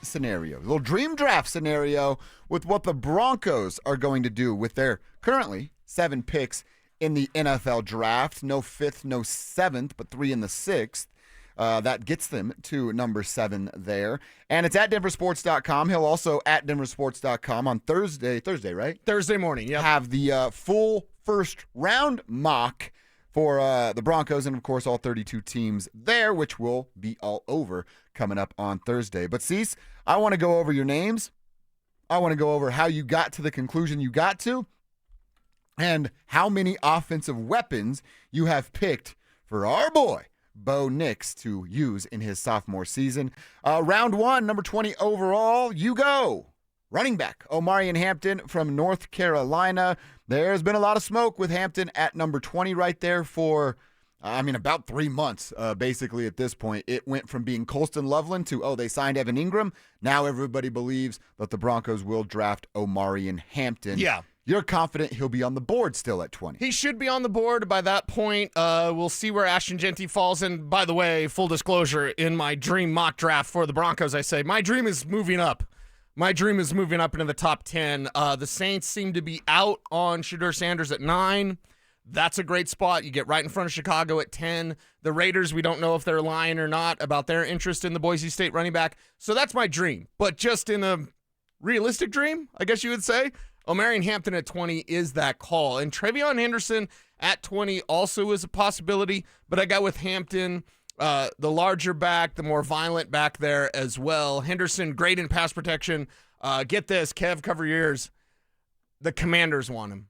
scenario, a little dream draft scenario with what the Broncos are going to do with their currently 7 picks in the NFL draft. No 5th, no 7th, but 3 in the 6th. That gets them to number 7 there. And it's at denversports.com. He'll also at denversports.com on Thursday, right? Thursday morning, yeah. Have the full first round mock for the Broncos and, of course, all 32 teams there, which will be all over coming up on Thursday. But, Cease, I want to go over your names. I want to go over how you got to the conclusion you got to and how many offensive weapons you have picked for our boy, Bo Nix, to use in his sophomore season. Round 1, number 20 overall, you go. Running back, Omarion Hampton from North Carolina. There's been a lot of smoke with Hampton at number 20 right there for, about 3 months, basically at this point. It went from being Colston Loveland to, they signed Evan Ingram. Now everybody believes that the Broncos will draft Omarion Hampton. Yeah. You're confident he'll be on the board still at 20. He should be on the board by that point. We'll see where Ashton Jeanty falls. And by the way, full disclosure, in my dream mock draft for the Broncos, I say my dream is moving up. My dream is moving up into the top 10. The Saints seem to be out on Shedeur Sanders at 9. That's a great spot. You get right in front of Chicago at 10. The Raiders, we don't know if they're lying or not about their interest in the Boise State running back. So that's my dream. But just in a realistic dream, I guess you would say, Omarion Hampton at 20 is that call. And Trevion Henderson at 20 also is a possibility. But I got with Hampton, the larger back, the more violent back there as well. Henderson, great in pass protection. Get this, Kev, cover your ears. The Commanders want him.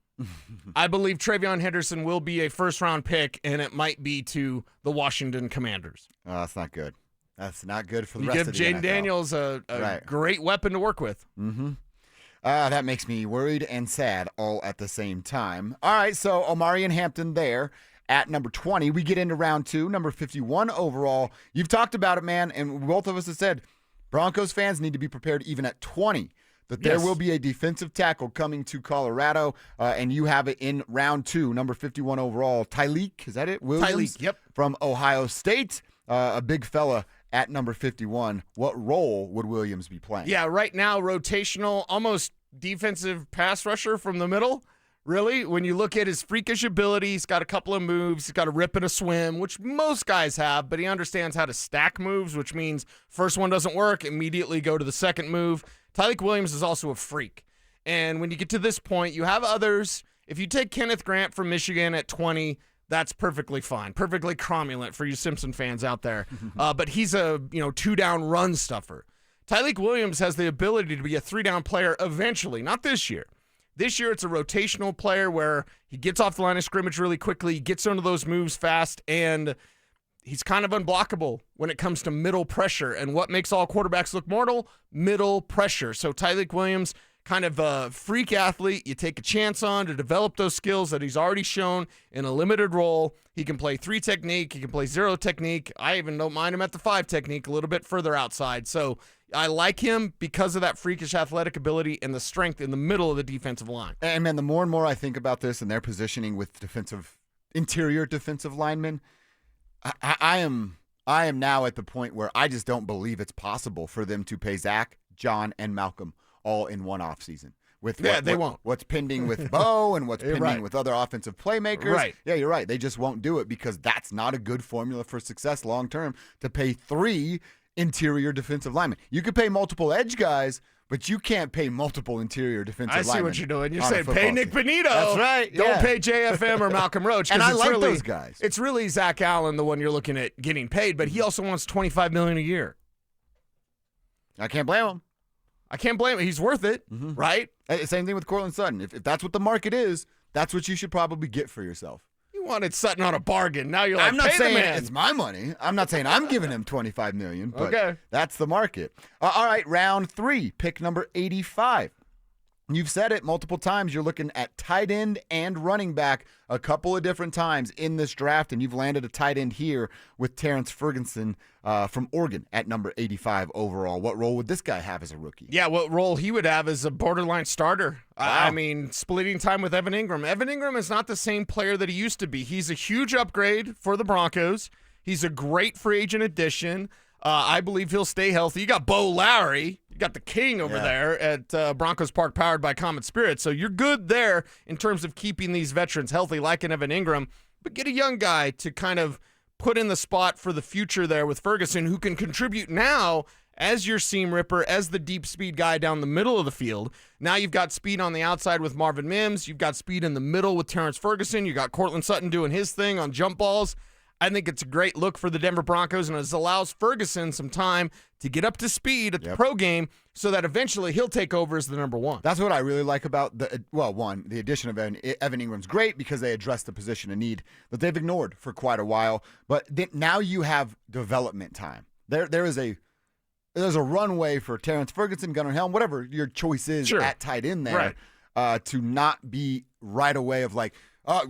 I believe Trevion Henderson will be a first-round pick, and it might be to the Washington Commanders. Oh, that's not good. That's not good for the rest of the NFL. You give Jaden Daniels a great weapon to work with. Mm-hmm. That makes me worried and sad all at the same time. All right, so Omarion Hampton there at number 20. We get into round 2, number 51 overall. You've talked about it, man, and both of us have said Broncos fans need to be prepared even at 20 that there will be a defensive tackle coming to Colorado, and you have it in round 2, number 51 overall. Tyreek, is that it? Williams? Tyreek, yep. From Ohio State, a big fella at number 51. What role would Williams be playing? Yeah, right now, rotational, almost defensive pass rusher from the middle. Really, when you look at his freakish ability, he's got a couple of moves. He's got a rip and a swim, which most guys have, but he understands how to stack moves, which means first one doesn't work, immediately go to the second move. Tyreek Williams is also a freak. And when you get to this point, you have others. If you take Kenneth Grant from Michigan at 20, that's perfectly fine, perfectly cromulent for you Simpson fans out there. But he's a 2-down run stuffer. Tyreek Williams has the ability to be a 3-down player eventually, not this year. This year, it's a rotational player where he gets off the line of scrimmage really quickly, gets into those moves fast, and he's kind of unblockable when it comes to middle pressure. And what makes all quarterbacks look mortal? Middle pressure. So Tyreek Williams, kind of a freak athlete you take a chance on to develop those skills that he's already shown in a limited role. He can play 3 technique. He can play 0 technique. I even don't mind him at the 5 technique, a little bit further outside. So I like him because of that freakish athletic ability and the strength in the middle of the defensive line. And, man, the more and more I think about this and their positioning with interior defensive linemen, I am now at the point where I just don't believe it's possible for them to pay Zach, John, and Malcolm all in one offseason. They won't. What's pending with Bo and what's pending with other offensive playmakers. Right. Yeah, you're right. They just won't do it because that's not a good formula for success long term to pay 3 interior defensive linemen. You could pay multiple edge guys, but you can't pay multiple interior defensive linemen. I see what you're doing. You're saying pay Nick Benito. That's right. Don't pay JFM or Malcolm Roach. And I like those guys. It's really Zach Allen, the one you're looking at getting paid, but he also wants $25 million a year. I can't blame him. I can't blame him. He's worth it, right? Same thing with Cortland Sutton. If that's what the market is, that's what you should probably get for yourself. You wanted Sutton on a bargain. Now you're like, I'm not pay saying the man. It's my money. I'm not saying I'm giving him $25 million, but that's the market. All right, round 3, pick number 85. You've said it multiple times. You're looking at tight end and running back a couple of different times in this draft, and you've landed a tight end here with Terrence Ferguson from Oregon at number 85 overall. What role would this guy have as a rookie? Yeah, what role he would have as a borderline starter. Wow. I mean, splitting time with Evan Ingram. Evan Ingram is not the same player that he used to be. He's a huge upgrade for the Broncos. He's a great free agent addition. I believe he'll stay healthy. You got Bo Lowry. You got the king over there at Broncos Park, powered by Common Spirit. So you're good there in terms of keeping these veterans healthy, like an Evan Ingram. But get a young guy to kind of put in the spot for the future there with Ferguson, who can contribute now as your seam ripper, as the deep speed guy down the middle of the field. Now you've got speed on the outside with Marvin Mims. You've got speed in the middle with Terrence Ferguson. You got Cortland Sutton doing his thing on jump balls. I think it's a great look for the Denver Broncos, and it allows Ferguson some time to get up to speed at the pro game so that eventually he'll take over as the number one. That's what I really like about the addition of Evan Ingram's great because they addressed the position of need that they've ignored for quite a while. But now you have development time. There's a runway for Terrence Ferguson, Gunnar Helm, whatever your choice is at tight end there, to not be right away of like,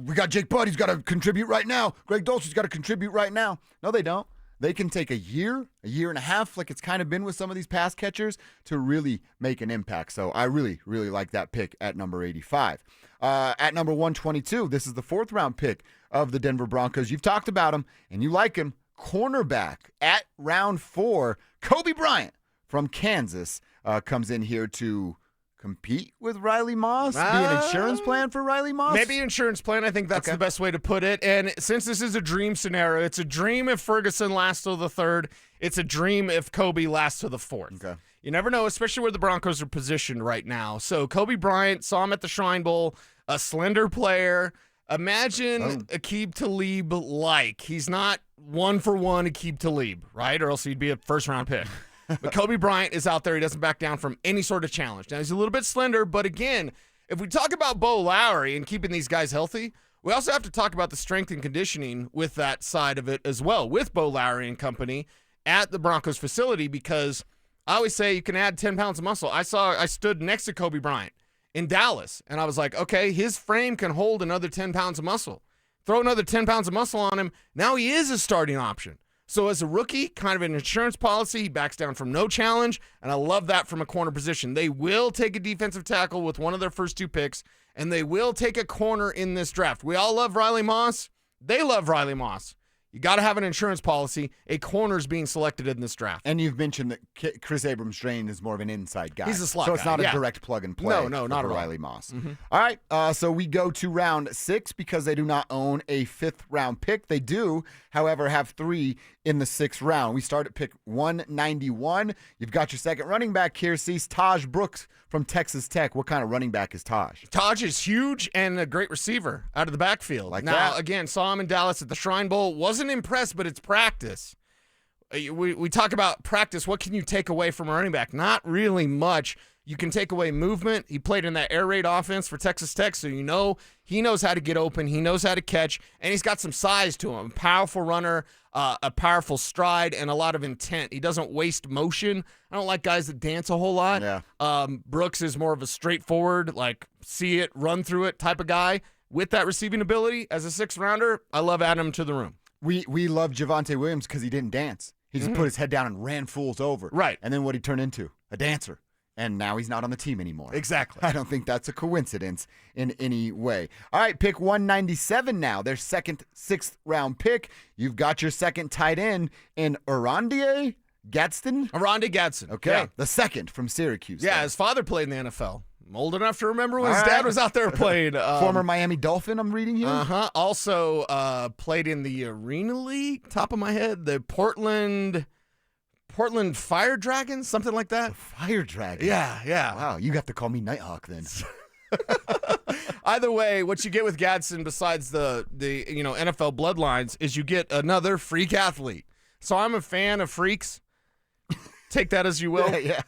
we got Jake Butt, he's got to contribute right now. Greg Dulci's got to contribute right now. No, they don't. They can take a year and a half, like it's kind of been with some of these pass catchers, to really make an impact. So I really, really like that pick at number 85. At number 122, this is the 4th round pick of the Denver Broncos. You've talked about him, and you like him. Cornerback at round 4, Kobe Bryant from Kansas comes in here to compete with Riley Moss, be an insurance plan for Riley Moss? Maybe insurance plan. I think that's the best way to put it. And since this is a dream scenario, it's a dream if Ferguson lasts till the 3rd. It's a dream if Kobe lasts till the 4th. Okay. You never know, especially where the Broncos are positioned right now. So Kobe Bryant, saw him at the Shrine Bowl, a slender player. Imagine Aqib Talib-like. He's not one-for-one Aqib Talib, right? Or else he'd be a first-round pick. But Kobe Bryant is out there. He doesn't back down from any sort of challenge. Now, he's a little bit slender, but again, if we talk about Bo Lowry and keeping these guys healthy, we also have to talk about the strength and conditioning with that side of it as well, with Bo Lowry and company at the Broncos facility, because I always say you can add 10 pounds of muscle. I stood next to Kobe Bryant in Dallas, and I was like, okay, his frame can hold another 10 pounds of muscle. Throw another 10 pounds of muscle on him. Now he is a starting option. So as a rookie, kind of an insurance policy, he backs down from no challenge, and I love that from a corner position. They will take a defensive tackle with one of their first 2 picks, and they will take a corner in this draft. We all love Riley Moss. They love Riley Moss. You got to have an insurance policy. A corner's being selected in this draft. And you've mentioned that Chris Abrams-Drain is more of an inside guy. He's a slot so guy. It's not a direct plug and play. No, not at all. Riley Moss. Mm-hmm. All right, so we go to round 6 because they do not own a 5th round pick. They do, however, have 3 in the 6th round. We start at pick 191. You've got your second running back here, Cease Taj Brooks from Texas Tech. What kind of running back is Taj? Taj is huge and a great receiver out of the backfield. Again, saw him in Dallas at the Shrine Bowl. Wasn't impressed, but it's practice. We talk about practice. What can you take away from a running back? Not really much. You can take away movement. He played in that air raid offense for Texas Tech, so you know he knows how to get open. He knows how to catch, and he's got some size to him. Powerful runner, a powerful stride, and a lot of intent. He doesn't waste motion. I don't like guys that dance a whole lot. Yeah. Brooks is more of a straightforward, like see it, run through it type of guy with that receiving ability. As a 6th rounder, I love adding him to the room. We love Javonte Williams because he didn't dance. He just put his head down and ran fools over. Right. And then what he turned into? A dancer. And now he's not on the team anymore. Exactly. I don't think that's a coincidence in any way. All right, pick 197 now. Their second 6th round pick. You've got your second tight end in Oronde Gadsden. Oronde Gadsden. Okay. Yeah. The second from Syracuse. Yeah, his father played in the NFL. I'm old enough to remember when his dad was out there playing. Former Miami Dolphin, I'm reading here. Also played in the Arena League, top of my head. The Portland Fire Dragons, something like that. The Fire Dragons. Yeah. Wow, you have to call me Nighthawk then. Either way, what you get with Gadsden, besides the NFL bloodlines, is you get another freak athlete. So I'm a fan of freaks. Take that as you will. Yeah.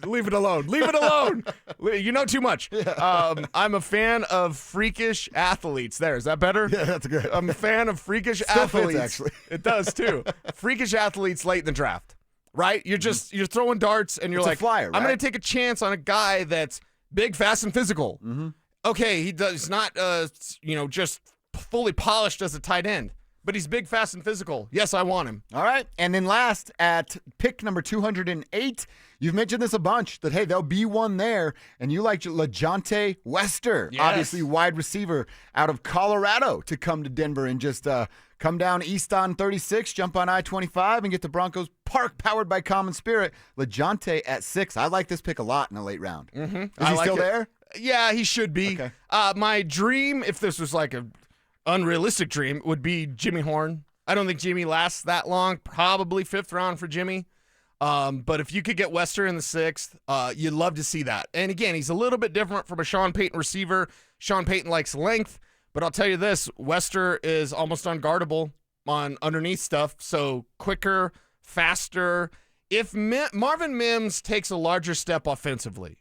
Leave it alone. Leave it alone. You know too much. Yeah. I'm a fan of freakish athletes. There, is that better? Yeah, that's good. I'm a fan of freakish Still athletes. fits, actually. It does too. Freakish athletes late in the draft, right? You're throwing darts and you're like, a flyer, right? I'm going to take a chance on a guy that's big, fast, and physical. Mm-hmm. Okay, he's not just fully polished as a tight end. but he's big, fast, and physical. Yes, I want him. All right. And then last, at pick number 208, you've mentioned this a bunch, that, hey, there'll be one there, and you like LeJohntay Wester, Yes. obviously wide receiver out of Colorado, to come to Denver and just come down east on 36, jump on I-25, and get to Broncos Park, powered by Common Spirit. LeJohntay at 6. I like this pick a lot in the late round. Mm-hmm. Is he still there? Yeah, he should be. Okay. My dream, if this was like an unrealistic dream, would be Jimmy Horn. I don't think Jimmy lasts that long. Probably 5th round for Jimmy. But if you could get Wester in the 6th, you'd love to see that. And again, he's a little bit different from a Sean Payton receiver. Sean Payton likes length, but I'll tell you this, Wester is almost unguardable on underneath stuff. So quicker, faster. If Marvin Mims takes a larger step offensively,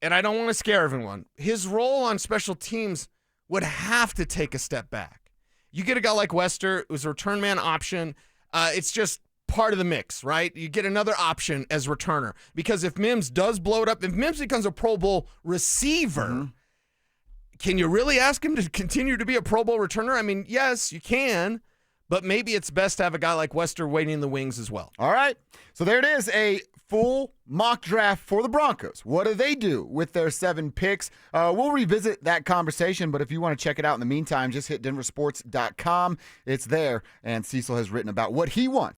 and I don't want to scare everyone, his role on special teams would have to take a step back. You get a guy like Wester, who's a return man option. It's just part of the mix, right? You get another option as returner. Because if Mims does blow it up, if Mims becomes a Pro Bowl receiver, can you really ask him to continue to be a Pro Bowl returner? I mean, yes, you can, but maybe it's best to have a guy like Wester waiting in the wings as well. All right. So there it is, a full mock draft for the Broncos. What do they do with their 7 picks? We'll revisit that conversation, but if you want to check it out in the meantime, just hit denversports.com. It's there, and Cecil has written about what he wants